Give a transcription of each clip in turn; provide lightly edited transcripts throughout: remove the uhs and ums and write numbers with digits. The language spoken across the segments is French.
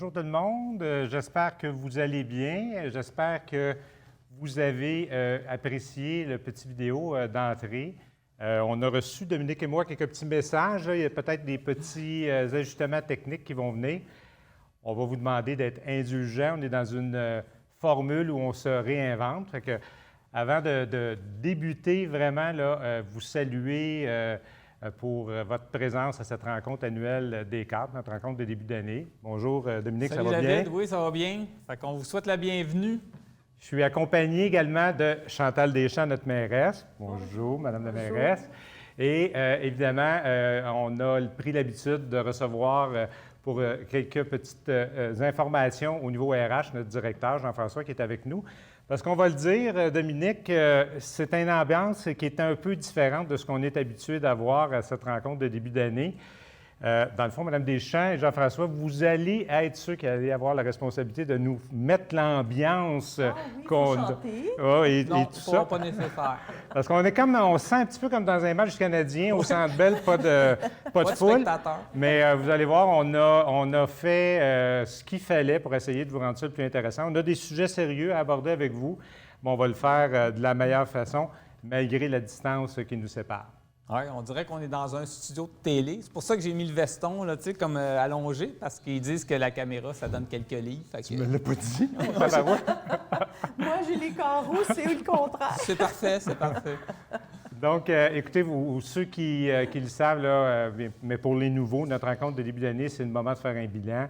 Bonjour tout le monde, j'espère que vous allez bien. J'espère que vous avez apprécié le petit vidéo d'entrée. On a reçu, Dominique et moi, quelques petits messages. Il y a peut-être des petits ajustements techniques qui vont venir. On va vous demander d'être indulgent. On est dans une formule où on se réinvente. Fait que, avant de débuter vraiment, là, vous saluer pour votre présence à cette rencontre annuelle des cadres, notre rencontre de début d'année. Bonjour Dominique, Salut, ça va David. bien? Oui, ça va bien. Fait qu'on vous souhaite la bienvenue. Je suis accompagné également de Chantal Deschamps, notre mairesse. Bonjour, Madame la mairesse. Et évidemment, on a pris l'habitude de recevoir pour quelques petites informations au niveau RH, notre directeur Jean-François qui est avec nous. Parce qu'on va le dire, Dominique, c'est une ambiance qui est un peu différente de ce qu'on est habitué d'avoir à cette rencontre de début d'année. Dans le fond, Mme Deschamps et Jean-François, vous allez être ceux qui allez avoir la responsabilité de nous mettre l'ambiance qu'on et Non, tout ça ça. pas nécessaire. Parce qu'on est comme, on se sent un petit peu comme dans un match canadien au Centre Bell, pas de foule. Spectateurs. Mais vous allez voir, on a fait ce qu'il fallait pour essayer de vous rendre ça le plus intéressant. On a des sujets sérieux à aborder avec vous, mais on va le faire de la meilleure façon, malgré la distance qui nous sépare. Oui, on dirait qu'on est dans un studio de télé. C'est pour ça que j'ai mis le veston, là, tu sais, comme allongé, parce qu'ils disent que la caméra, ça donne quelques livres. Fait que... Tu me l'as pas dit? Moi, j'ai les carreaux, c'est le contraire. C'est parfait, c'est parfait. Donc, écoutez, vous, ceux qui le savent, là, mais pour les nouveaux, notre rencontre de début d'année, c'est le moment de faire un bilan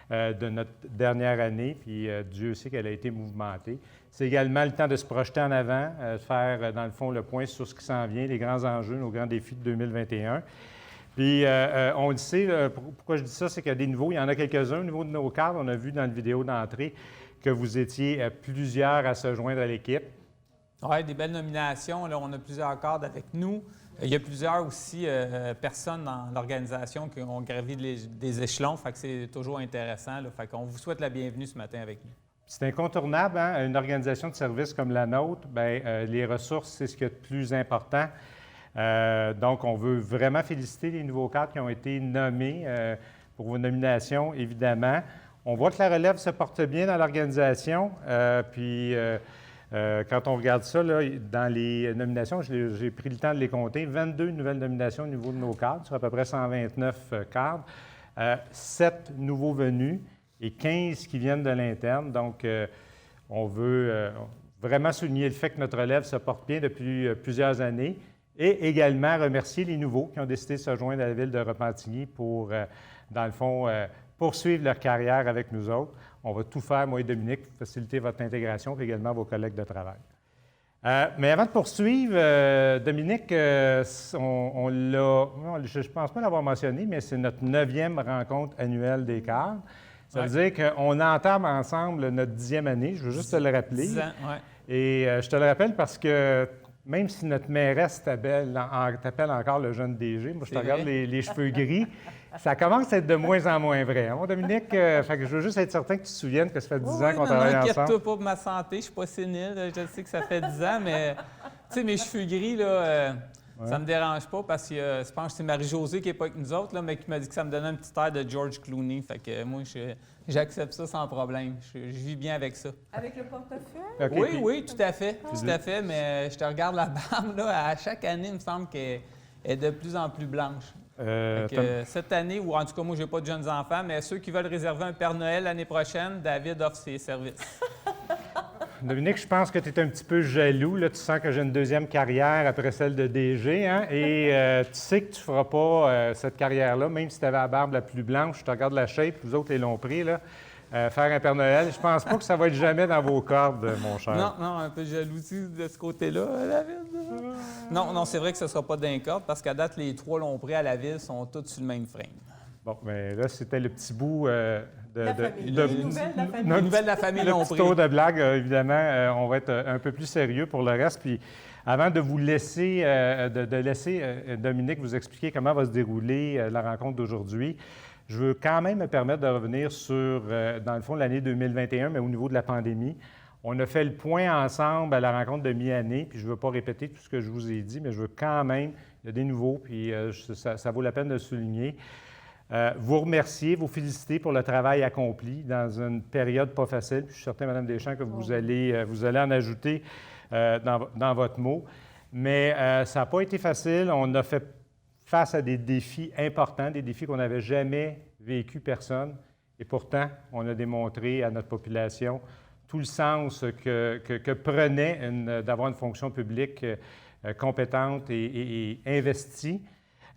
de notre dernière année, puis Dieu sait qu'elle a été mouvementée. C'est également le temps de se projeter en avant, de faire, dans le fond, le point sur ce qui s'en vient, les grands enjeux, nos grands défis de 2021. Puis, on le sait, pourquoi je dis ça, c'est qu'il y a des nouveaux, il y en a quelques-uns au niveau de nos cadres. On a vu dans la vidéo d'entrée que vous étiez plusieurs à se joindre à l'équipe. Oui, des belles nominations. Là, on a plusieurs cadres avec nous. Il y a plusieurs aussi personnes dans l'organisation qui ont gravi des échelons. Fait que c'est toujours intéressant. Là. Fait qu'on vous souhaite la bienvenue ce matin avec nous. C'est incontournable, hein? Une organisation de services comme la nôtre, bien, les ressources, c'est ce qu'il y a de plus important. Donc, on veut vraiment féliciter les nouveaux cadres qui ont été nommés pour vos nominations, évidemment. On voit que la relève se porte bien dans l'organisation. Quand on regarde ça, là, dans les nominations, j'ai pris le temps de les compter, 22 nouvelles nominations au niveau de nos cadres, sur à peu près 129 cadres, 7 nouveaux venus et 15 qui viennent de l'interne. Donc, on veut vraiment souligner le fait que notre relève se porte bien depuis plusieurs années et également remercier les nouveaux qui ont décidé de se joindre à la ville de Repentigny pour, dans le fond, poursuivre leur carrière avec nous autres. On va tout faire, moi et Dominique, pour faciliter votre intégration et également vos collègues de travail. Mais avant de poursuivre, Dominique, on l'a, je ne pense pas l'avoir mentionné, mais c'est notre 9e rencontre annuelle des cadres. Ça veut dire qu'on entame ensemble notre 10e année, je veux juste te le rappeler. 10 ans, ouais. Et je te le rappelle parce que même si notre mairesse t'appelle encore le jeune DG, moi je te regarde les cheveux gris, ça commence à être de moins en moins vrai. Hein, Dominique? Fait que je veux juste être certain que tu te souviennes que ça fait 10 ans qu'on travaille ensemble. Inquiète-toi pas pour ma santé, je ne suis pas sénile, je sais que ça fait 10 ans, mais tu sais, mes cheveux gris, là, ça ne me dérange pas parce que je pense que c'est Marie-Josée qui n'est pas avec nous autres, là, mais qui m'a dit que ça me donnait un petit air de George Clooney. Fait que moi, j'accepte ça sans problème. Je vis bien avec ça. Avec le portefeuille? Okay, Oui, puis... oui, tout à fait. Tout à fait, mais je te regarde la barbe, là, à chaque année, il me semble qu'elle est de plus en plus blanche. Cette année, ou en tout cas, moi, je n'ai pas de jeunes enfants, mais ceux qui veulent réserver un Père Noël l'année prochaine, David offre ses services. Dominique, je pense que tu es un petit peu jaloux. Là. Tu sens que j'ai une deuxième carrière après celle de DG. Hein? Et tu sais que tu ne feras pas cette carrière-là, même si tu avais la barbe la plus blanche. Je te regarde la shape, vous autres, les longs pris. Là. Faire un Père Noël, je pense pas que ça va être jamais dans vos cordes, mon cher. Non, un peu de jalousie de ce côté-là, David. Non, c'est vrai que ce ne sera pas d'un corde parce qu'à date, les 3 longs prix à la ville sont tous sur le même frame. Bon, mais là, c'était le petit bout Les nouvelles de la famille le l'ont petit pris. tour de blague, évidemment, on va être un peu plus sérieux pour le reste. Puis avant de vous laisser, laisser Dominique vous expliquer comment va se dérouler la rencontre d'aujourd'hui, je veux quand même me permettre de revenir sur, dans le fond, l'année 2021, mais au niveau de la pandémie. On a fait le point ensemble à la rencontre de mi-année, puis je ne veux pas répéter tout ce que je vous ai dit, mais je veux quand même, il y a des nouveaux, puis ça vaut la peine de le souligner. vous remercier, vous féliciter pour le travail accompli dans une période pas facile. Puis je suis certain, Mme Deschamps, que vous allez en ajouter dans votre mot. Mais ça n'a pas été facile. On a fait face à des défis importants, des défis qu'on n'avait jamais vécu personne. Et pourtant, on a démontré à notre population tout le sens que prenait d'avoir une fonction publique compétente et investie.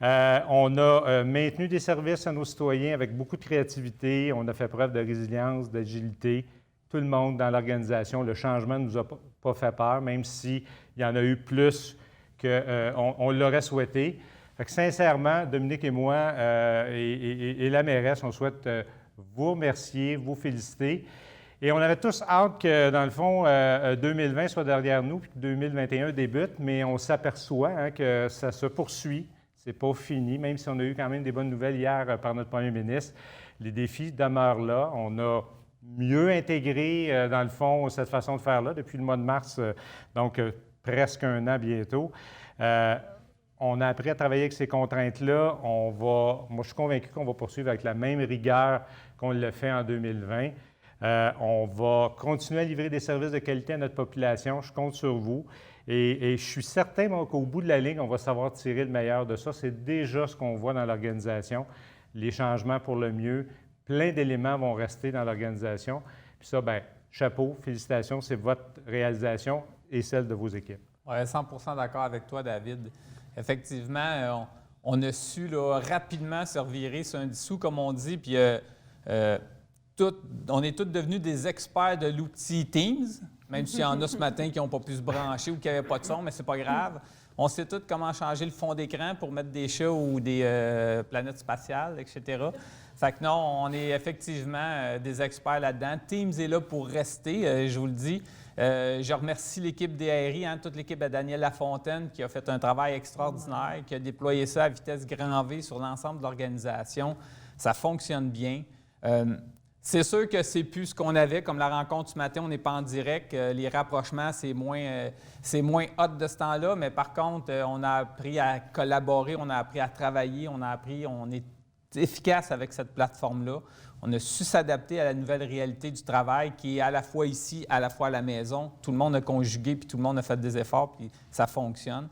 On a maintenu des services à nos citoyens avec beaucoup de créativité. On a fait preuve de résilience, d'agilité. Tout le monde dans l'organisation, le changement ne nous a pas fait peur, même s'il y en a eu plus qu'on l'aurait souhaité. Fait que sincèrement, Dominique et moi et la mairesse, on souhaite vous remercier, vous féliciter. Et on avait tous hâte que, dans le fond, 2020 soit derrière nous, puis que 2021 débute, mais on s'aperçoit que ça se poursuit. C'est pas fini, même si on a eu quand même des bonnes nouvelles hier par notre premier ministre. Les défis demeurent là. On a mieux intégré, dans le fond, cette façon de faire-là depuis le mois de mars, donc presque un an bientôt. On a appris à travailler avec ces contraintes-là. Moi, je suis convaincu qu'on va poursuivre avec la même rigueur qu'on l'a fait en 2020. On va continuer à livrer des services de qualité à notre population. Je compte sur vous. Et je suis certain qu'au bout de la ligne, on va savoir tirer le meilleur de ça. C'est déjà ce qu'on voit dans l'organisation. Les changements pour le mieux, plein d'éléments vont rester dans l'organisation. Puis ça, bien, chapeau, félicitations, c'est votre réalisation et celle de vos équipes. Oui, 100% d'accord avec toi, David. Effectivement, on a su là, rapidement se revirer sur un dissous, comme on dit, puis on est tous devenus des experts de l'outil Teams, même s'il y en a ce matin qui n'ont pas pu se brancher ou qui n'avaient pas de son, mais c'est pas grave. On sait tous comment changer le fond d'écran pour mettre des chats ou des planètes spatiales, etc. Fait que non, on est effectivement des experts là-dedans. Teams est là pour rester, je vous le dis. Je remercie l'équipe DRI, toute l'équipe de Daniel Lafontaine qui a fait un travail extraordinaire, qui a déployé ça à vitesse grand V sur l'ensemble de l'organisation. Ça fonctionne bien. C'est sûr que c'est plus ce qu'on avait, comme la rencontre ce matin, on n'est pas en direct. Les rapprochements, c'est moins hot de ce temps-là, mais par contre, on a appris à collaborer, on a appris à travailler, on est efficace avec cette plateforme-là. On a su s'adapter à la nouvelle réalité du travail qui est à la fois ici, à la fois à la maison. Tout le monde a conjugué, puis tout le monde a fait des efforts, puis ça fonctionne.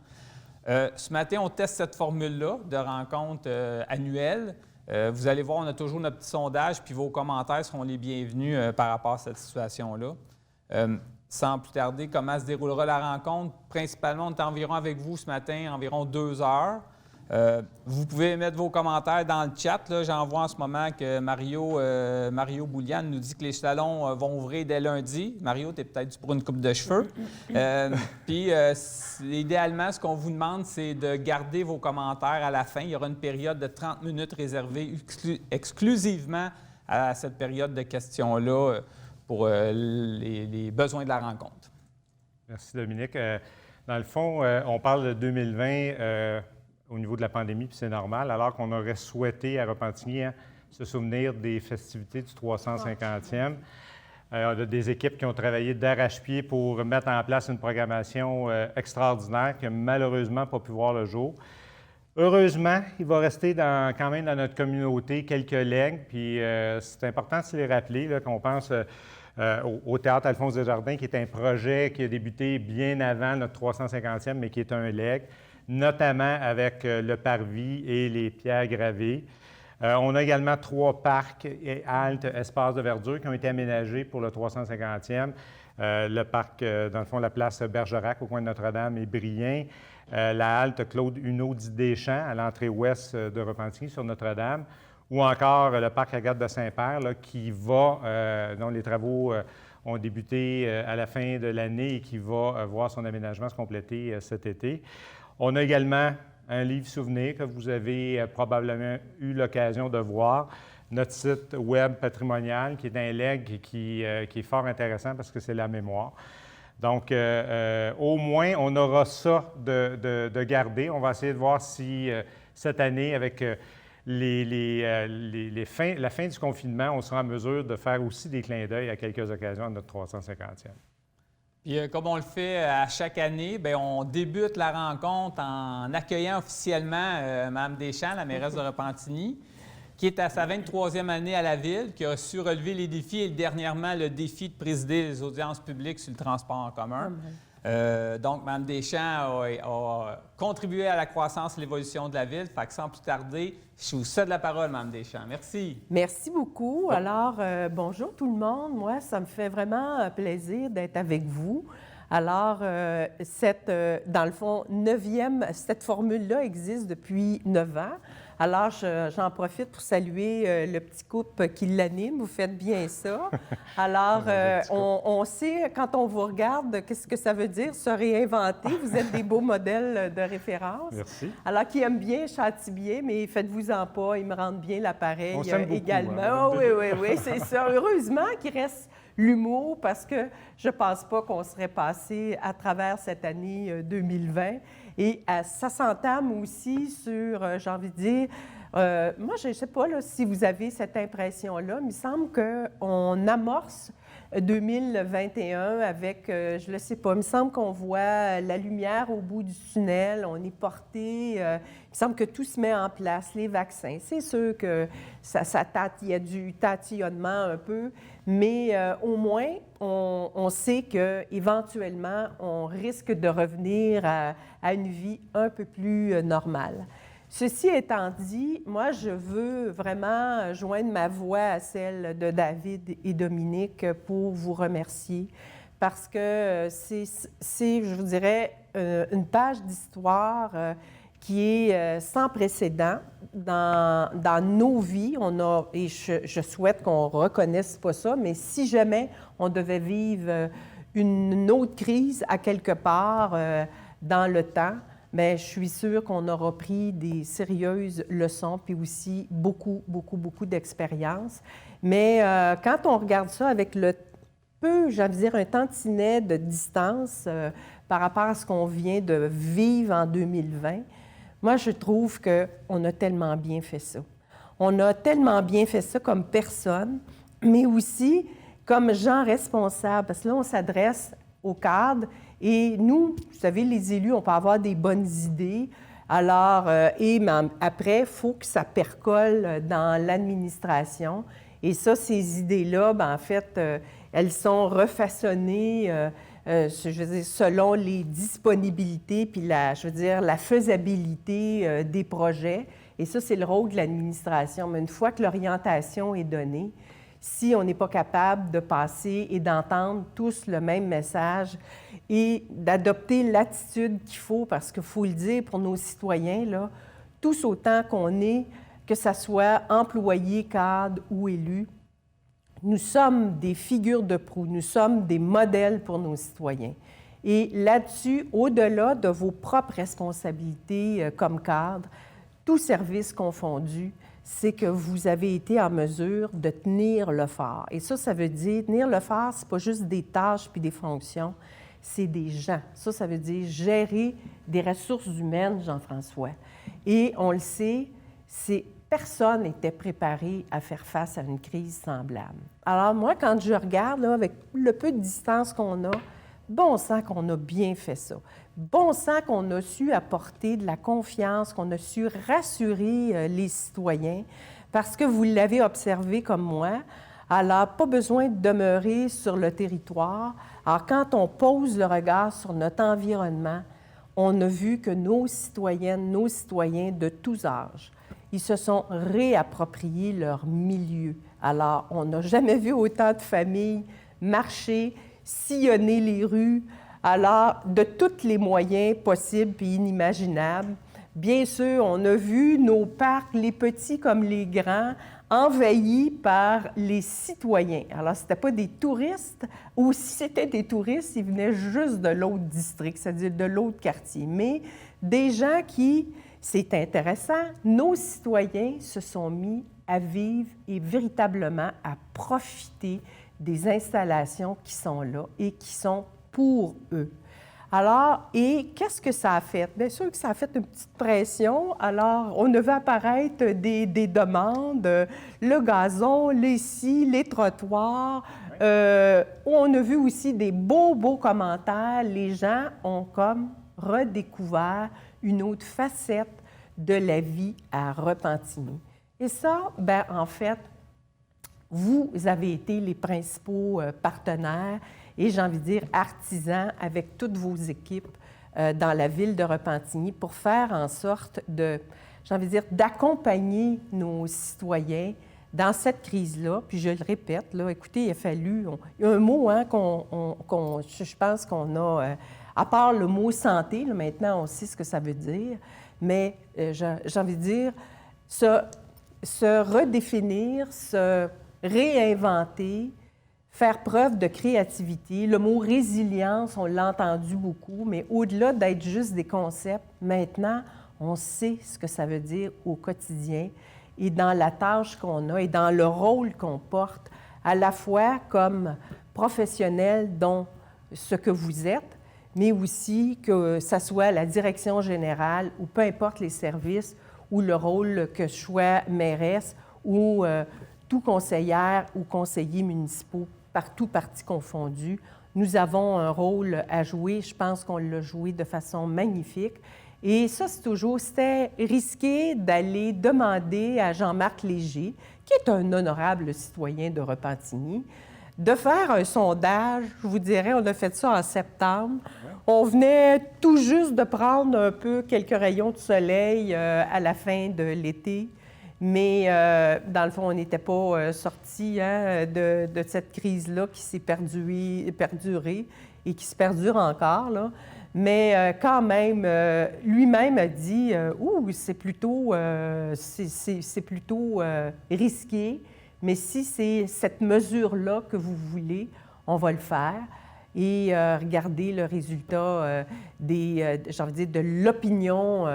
Ce matin, on teste cette formule-là de rencontre annuelle. Vous allez voir, on a toujours notre petit sondage, puis vos commentaires seront les bienvenus par rapport à cette situation-là. Sans plus tarder, comment se déroulera la rencontre? Principalement, on est environ avec vous ce matin, environ 2 heures. Vous pouvez mettre vos commentaires dans le chat. J'en vois en ce moment que Mario Boulian nous dit que les salons vont ouvrir dès lundi. Mario, tu es peut-être dû pour une coupe de cheveux. Puis, idéalement, ce qu'on vous demande, c'est de garder vos commentaires à la fin. Il y aura une période de 30 minutes réservée exclusivement à cette période de questions-là pour les besoins de la rencontre. Merci, Dominique. Dans le fond, on parle de 2020 au niveau de la pandémie, puis c'est normal, alors qu'on aurait souhaité à Repentigny se souvenir des festivités du 350e. On a des équipes qui ont travaillé d'arrache-pied pour mettre en place une programmation extraordinaire qui n'a malheureusement pas pu voir le jour. Heureusement, il va rester quand même dans notre communauté quelques legs, puis c'est important de se les rappeler, là, qu'on pense au Théâtre Alphonse Desjardins, qui est un projet qui a débuté bien avant notre 350e, mais qui est un leg, notamment avec le parvis et les pierres gravées. On a également 3 parcs et haltes, espaces de verdure qui ont été aménagés pour le 350e. Le parc, dans le fond, la place Bergerac au coin de Notre-Dame et Brien. La halte Claude Huneau dit Deschamps à l'entrée ouest de Repentigny sur Notre-Dame. Ou encore le parc Agathe de Saint-Père, là, dont les travaux ont débuté à la fin de l'année et qui va voir son aménagement se compléter cet été. On a également un livre souvenir que vous avez probablement eu l'occasion de voir, notre site web patrimonial, qui est un leg qui est fort intéressant parce que c'est la mémoire. Donc, au moins, on aura ça de garder. On va essayer de voir si cette année, avec la fin du confinement, on sera en mesure de faire aussi des clins d'œil à quelques occasions à notre 350e. Puis, comme on le fait à chaque année, bien, on débute la rencontre en accueillant officiellement Mme Deschamps, la mairesse de Repentigny. qui est à sa 23e année à la Ville, qui a su relever les défis et dernièrement le défi de présider les audiences publiques sur le transport en commun. Donc, Mme Deschamps a contribué à la croissance et l'évolution de la Ville. Fait que sans plus tarder, je vous cède la parole, Mme Deschamps. Merci. Merci beaucoup. Alors, bonjour tout le monde. Moi, ça me fait vraiment plaisir d'être avec vous. Alors, dans le fond, cette formule-là existe depuis 9 ans. Alors, j'en profite pour saluer le petit couple qui l'anime. Vous faites bien ça. Alors, on sait, quand on vous regarde, qu'est-ce que ça veut dire, se réinventer. Vous êtes des beaux modèles de référence. Merci. Alors, qui aiment bien Châtillon, mais faites-vous-en pas, ils me rendent bien l'appareil On s'aime beaucoup, également. hein. Oui, c'est ça. Heureusement qu'il reste l'humour, parce que je ne pense pas qu'on serait passé à travers cette année 2020. Et ça s'entame aussi sur, j'ai envie de dire, moi, je ne sais pas là, si vous avez cette impression-là, mais il me semble qu'on amorce 2021 avec, je ne le sais pas, il me semble qu'on voit la lumière au bout du tunnel, on est porté, il me semble que tout se met en place, les vaccins. C'est sûr que il y a du tatillonnement un peu, mais au moins, on sait qu'éventuellement, on risque de revenir à une vie un peu plus normale. Ceci étant dit, moi, je veux vraiment joindre ma voix à celle de David et Dominique pour vous remercier parce que c'est, je vous dirais, une page d'histoire qui est sans précédent dans nos vies. Et je souhaite qu'on ne reconnaisse pas ça, mais si jamais on devait vivre une autre crise à quelque part dans le temps, bien, je suis sûre qu'on aura pris des sérieuses leçons, puis aussi beaucoup d'expérience. Mais quand on regarde ça avec un tantinet de distance par rapport à ce qu'on vient de vivre en 2020, moi, je trouve qu'on a tellement bien fait ça. On a tellement bien fait ça comme personne, mais aussi comme gens responsables, parce que là, on s'adresse au cadre. Et nous, vous savez, les élus, on peut avoir des bonnes idées. Alors, mais après, il faut que ça percole dans l'administration. Et ça, ces idées-là, bien, en fait, elles sont refaçonnées, je veux dire, selon les disponibilités puis la faisabilité des projets. Et ça, c'est le rôle de l'administration. Mais une fois que l'orientation est donnée, si on n'est pas capable de passer et d'entendre tous le même message et d'adopter l'attitude qu'il faut, parce qu'il faut le dire pour nos citoyens, là, tous autant qu'on est, que ce soit employé, cadre ou élu, nous sommes des figures de proue, nous sommes des modèles pour nos citoyens. Et là-dessus, au-delà de vos propres responsabilités comme cadre, tout service confondu, c'est que vous avez été en mesure de tenir le phare. Et ça veut dire, tenir le phare, ce n'est pas juste des tâches puis des fonctions, c'est des gens. Ça veut dire gérer des ressources humaines, Jean-François. Et on le sait, personne n'était préparé à faire face à une crise semblable. Alors moi, quand je regarde, là, avec le peu de distance qu'on a, bon sang qu'on a bien fait ça. Bon sang qu'on a su apporter de la confiance, qu'on a su rassurer les citoyens, parce que vous l'avez observé comme moi, alors pas besoin de demeurer sur le territoire. Alors quand on pose le regard sur notre environnement, on a vu que nos citoyennes, nos citoyens de tous âges, ils se sont réappropriés leur milieu. Alors, on n'a jamais vu autant de familles marcher, sillonner les rues, alors de tous les moyens possibles et inimaginables. Bien sûr, on a vu nos parcs, les petits comme les grands, envahis par les citoyens. Alors, ce n'était pas des touristes, ou si c'était des touristes, ils venaient juste de l'autre district, c'est-à-dire de l'autre quartier. Mais des gens qui, c'est intéressant, nos citoyens se sont mis à vivre et véritablement à profiter des installations qui sont là et qui sont pour eux. Alors, et qu'est-ce que ça a fait? Bien sûr que ça a fait une petite pression. Alors, on a vu apparaître des demandes, le gazon, les scies, les trottoirs. On a vu aussi des beaux commentaires. Les gens ont comme redécouvert une autre facette de la vie à Repentigny. Et ça, bien, en fait, vous avez été les principaux partenaires et, j'ai envie de dire, artisans avec toutes vos équipes dans la ville de Repentigny pour faire en sorte de, j'ai envie de dire, d'accompagner nos citoyens dans cette crise-là. Puis je le répète, là, écoutez, il a fallu... il y a un mot hein, je pense qu'on a... à part le mot « santé », là, maintenant, on sait ce que ça veut dire, mais j'ai envie de dire, se redéfinir, se réinventer, faire preuve de créativité. Le mot résilience, on l'a entendu beaucoup, mais au-delà d'être juste des concepts, maintenant, on sait ce que ça veut dire au quotidien et dans la tâche qu'on a et dans le rôle qu'on porte, à la fois comme professionnel dont ce que vous êtes, mais aussi que ça soit la direction générale ou peu importe les services ou le rôle que je sois mairesse ou tout conseillère ou conseiller municipaux, partout partis confondus. Nous avons un rôle à jouer. Je pense qu'on l'a joué de façon magnifique. Et ça, c'était risqué d'aller demander à Jean-Marc Léger, qui est un honorable citoyen de Repentigny, de faire un sondage. Je vous dirais, on a fait ça en septembre. On venait tout juste de prendre un peu quelques rayons de soleil à la fin de l'été. Mais dans le fond, on n'était pas sortis hein, de cette crise-là qui s'est perdurée et qui se perdure encore. Là. Mais quand même, lui-même a dit « Ouh, c'est plutôt risqué, mais si c'est cette mesure-là que vous voulez, on va le faire. » Et regardez le résultat de l'opinion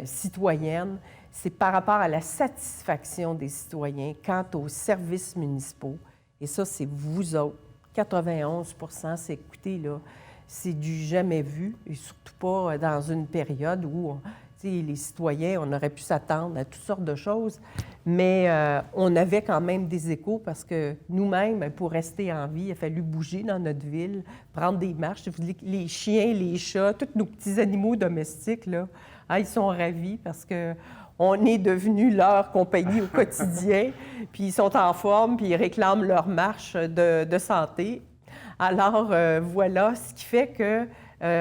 citoyenne. C'est par rapport à la satisfaction des citoyens quant aux services municipaux. Et ça, c'est vous autres. 91 %, c'est, écoutez, là, c'est du jamais vu, et surtout pas dans une période où les citoyens, on aurait pu s'attendre à toutes sortes de choses, mais on avait quand même des échos parce que nous-mêmes, pour rester en vie, il a fallu bouger dans notre ville, prendre des marches. Les chiens, les chats, tous nos petits animaux domestiques, là, hein, ils sont ravis parce que on est devenu leur compagnie au quotidien, puis ils sont en forme, puis ils réclament leur marche de santé. Alors, voilà, ce qui fait que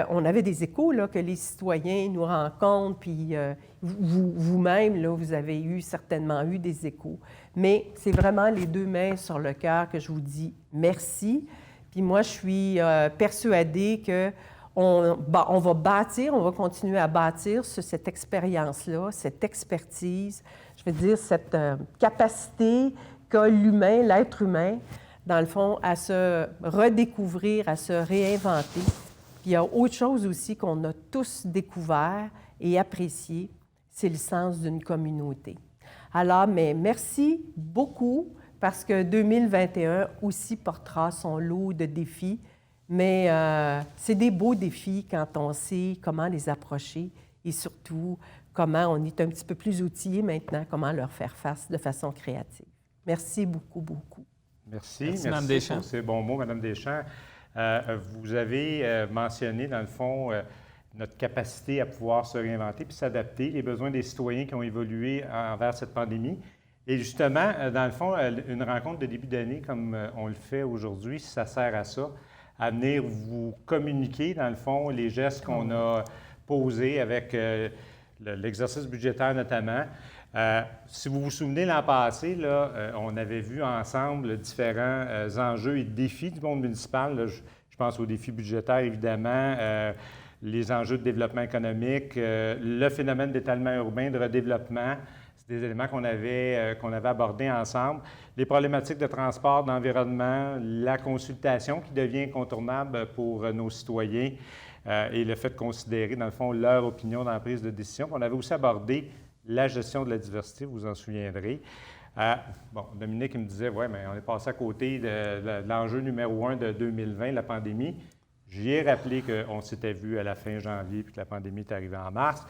on avait des échos, là, que les citoyens nous rencontrent, puis vous-même, là, vous avez certainement eu des échos. Mais c'est vraiment les deux mains sur le cœur que je vous dis merci. Puis moi, je suis persuadée que on va bâtir, on va continuer à bâtir sur cette expérience-là, cette expertise, je veux dire, cette capacité qu'a l'humain, l'être humain, dans le fond, à se redécouvrir, à se réinventer. Puis il y a autre chose aussi qu'on a tous découvert et apprécié, c'est le sens d'une communauté. Alors, mais merci beaucoup, parce que 2021 aussi portera son lot de défis, mais c'est des beaux défis quand on sait comment les approcher et surtout comment on est un petit peu plus outillé maintenant, comment leur faire face de façon créative. Merci beaucoup, beaucoup. Merci Mme Deschamps. Pour ces bons mots, Mme Deschamps. Vous avez mentionné, dans le fond, notre capacité à pouvoir se réinventer puis s'adapter, les besoins des citoyens qui ont évolué envers cette pandémie. Et justement, dans le fond, une rencontre de début d'année, comme on le fait aujourd'hui, ça sert à ça, à venir vous communiquer, dans le fond, les gestes qu'on a posés avec l'exercice budgétaire notamment. Si vous vous souvenez, l'an passé, là, on avait vu ensemble différents enjeux et défis du monde municipal. Là, je pense aux défis budgétaires, évidemment, les enjeux de développement économique, le phénomène d'étalement urbain, de redéveloppement. C'est des éléments qu'on avait abordés ensemble. Les problématiques de transport, d'environnement, la consultation qui devient incontournable pour nos citoyens et le fait de considérer, dans le fond, leur opinion dans la prise de décision. On avait aussi abordé la gestion de la diversité, vous vous en souviendrez. Dominique me disait, oui, mais on est passé à côté de l'enjeu numéro 1 de 2020, la pandémie. J'y ai rappelé qu'on s'était vu à la fin janvier puis que la pandémie est arrivée en mars.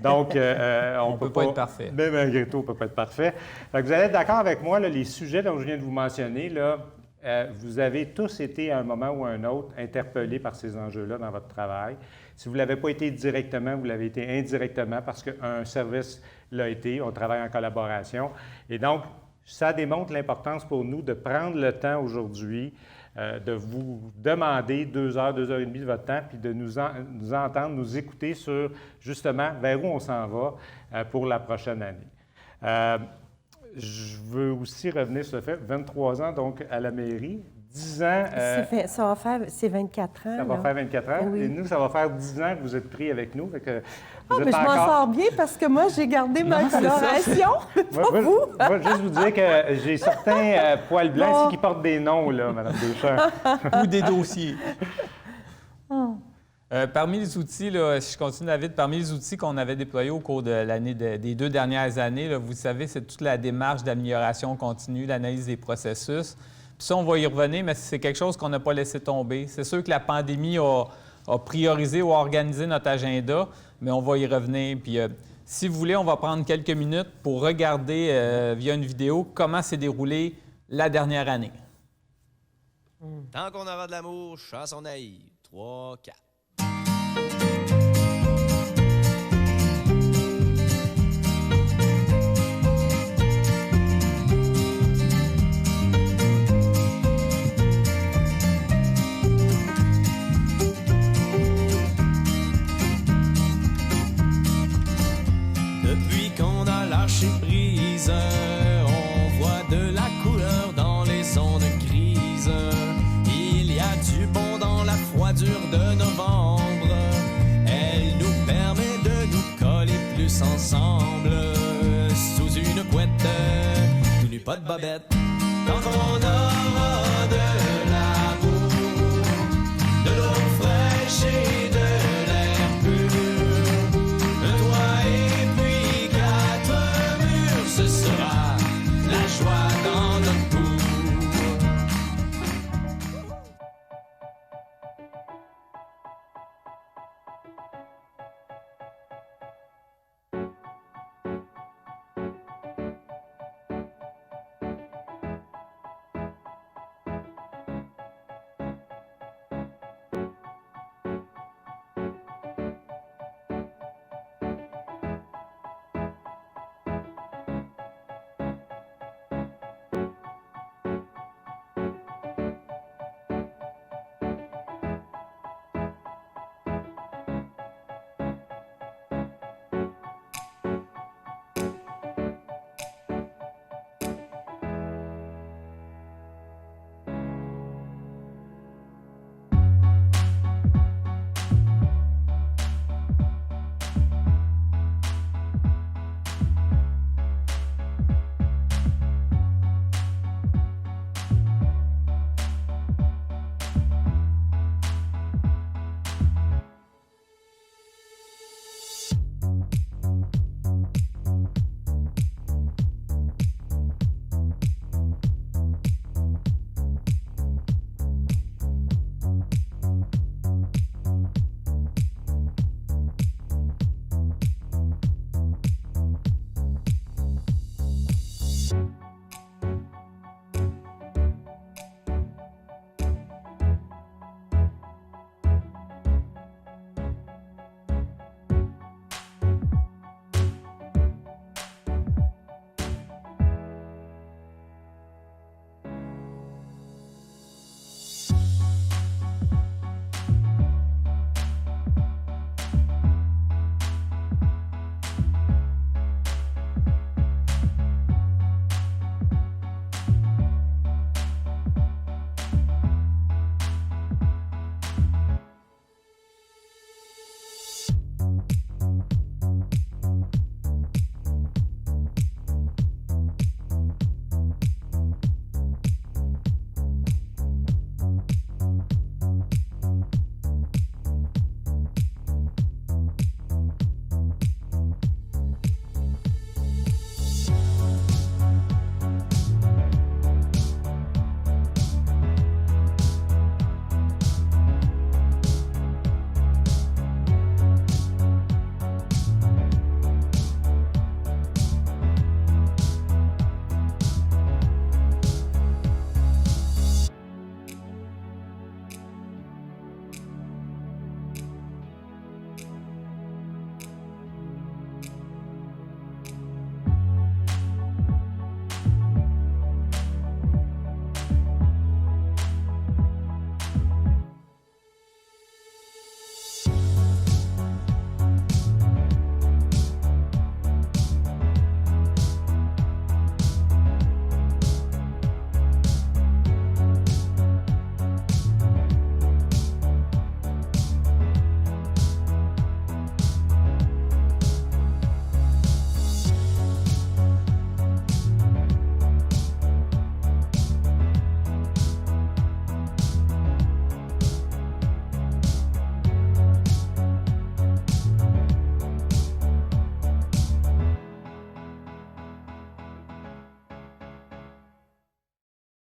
Donc, on ne peut pas être parfait. Mais malgré tout, on ne peut pas être parfait. Fait que vous allez être d'accord avec moi, là, les sujets dont je viens de vous mentionner, là, vous avez tous été à un moment ou à un autre interpellés par ces enjeux-là dans votre travail. Si vous ne l'avez pas été directement, vous l'avez été indirectement parce qu'un service l'a été, on travaille en collaboration. Et donc, ça démontre l'importance pour nous de prendre le temps aujourd'hui de vous demander 2 heures, 2 heures et demie de votre temps, puis de nous entendre, nous écouter sur justement vers où on s'en va pour la prochaine année. Je veux aussi revenir sur le fait, 23 ans donc à la mairie, 10 ans... ça va faire, c'est 24 ans. Ça va faire 24 ans. Oui. Et nous, ça va faire 10 ans que vous êtes pris avec nous. Fait que vous êtes mais je m'en sors bien parce que moi, j'ai gardé ma coloration. Moi, juste vous dire que j'ai certains poils blancs ici qui portent des noms, là, Mme Deschamps. Ou des dossiers. Parmi les outils, là, si je continue, David, parmi les outils qu'on avait déployés au cours de l'année des 2 dernières années, là, vous savez, c'est toute la démarche d'amélioration continue, l'analyse des processus. Puis ça, on va y revenir, mais c'est quelque chose qu'on n'a pas laissé tomber. C'est sûr que la pandémie a priorisé ou organisé notre agenda, mais on va y revenir. Puis si vous voulez, on va prendre quelques minutes pour regarder via une vidéo comment s'est déroulée la dernière année. Tant qu'on aura de l'amour, chanson naïve. 3, 4. Depuis qu'on a lâché prise, on voit de la couleur dans les ondes grises. Il y a du bon dans la froidure de novembre. Elle nous permet de nous coller plus ensemble. Sous une couette, tout nu pas de bobette. Quand on aura de